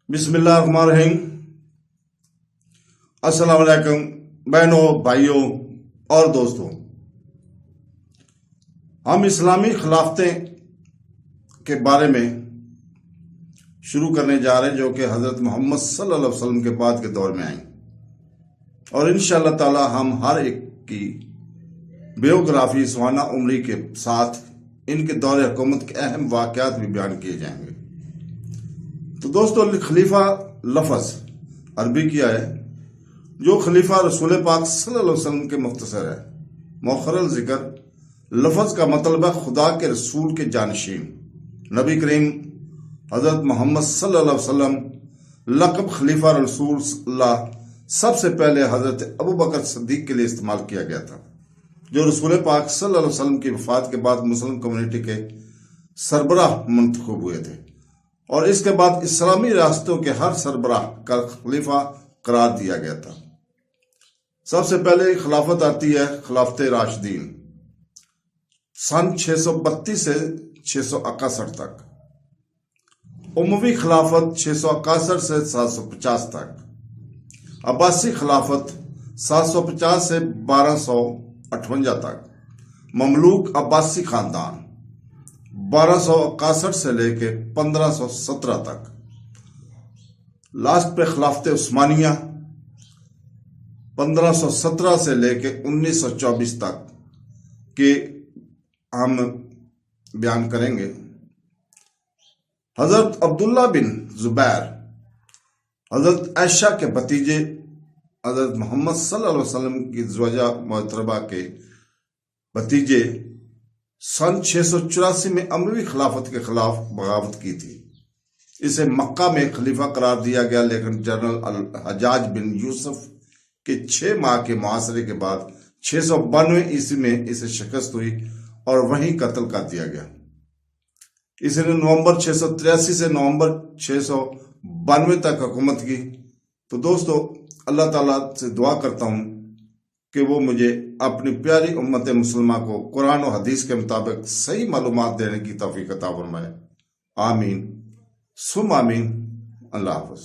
بسم اللہ الرحمن الرحیم۔ السلام علیکم بہنوں، بھائیوں اور دوستوں۔ ہم اسلامی خلافتیں کے بارے میں شروع کرنے جا رہے ہیں جو کہ حضرت محمد صلی اللہ علیہ وسلم کے بعد کے دور میں آئیں، اور انشاءاللہ تعالی ہم ہر ایک کی بیوگرافی سوانہ عمری کے ساتھ ان کے دور حکومت کے اہم واقعات بھی بیان کیے جائیں گے۔ تو دوستو، خلیفہ لفظ عربی کیا ہے جو خلیفہ رسول پاک صلی اللہ علیہ وسلم کے مختصر ہے۔ مؤخر الذکر لفظ کا مطلب ہے خدا کے رسول کے جانشین۔ نبی کریم حضرت محمد صلی اللہ علیہ وسلم لقب خلیفہ رسول اللہ سب سے پہلے حضرت ابوبکر صدیق کے لیے استعمال کیا گیا تھا، جو رسول پاک صلی اللہ علیہ وسلم کی وفات کے بعد مسلم کمیونٹی کے سربراہ منتخب ہوئے تھے، اور اس کے بعد اسلامی ریاستوں کے ہر سربراہ کا خلیفہ قرار دیا گیا تھا۔ سب سے پہلے خلافت آتی ہے خلافت راشدین، سن 632 سے 661 تک۔ اموی خلافت 661 سے 750 تک۔ عباسی خلافت 750 سے 1258 تک۔ مملوک عباسی خاندان 1261 سے لے کے 1517 تک۔ لاسٹ پہ خلافت عثمانیہ 1517 سے لے کے 1924 تک کے ہم بیان کریں گے۔ حضرت عبداللہ بن زبیر حضرت عائشہ کے بھتیجے حضرت محمد صلی اللہ علیہ وسلم کی زوجہ محترمہ کے بھتیجے سن 684 میں اموی خلافت کے خلاف بغاوت کی تھی۔ اسے مکہ میں خلیفہ قرار دیا گیا، لیکن جنرل الحجاج بن یوسف کے 6 ماہ کے محاصرے کے بعد 692 عیسوی میں اسے شکست ہوئی اور وہیں قتل کر دیا گیا۔ اس نے نومبر 683 سے نومبر 692 تک حکومت کی۔ تو دوستو، اللہ تعالیٰ سے دعا کرتا ہوں کہ وہ مجھے اپنی پیاری امت مسلمہ کو قرآن و حدیث کے مطابق صحیح معلومات دینے کی توفیق عطا فرمائے۔ آمین ثم آمین۔ اللہ حافظ۔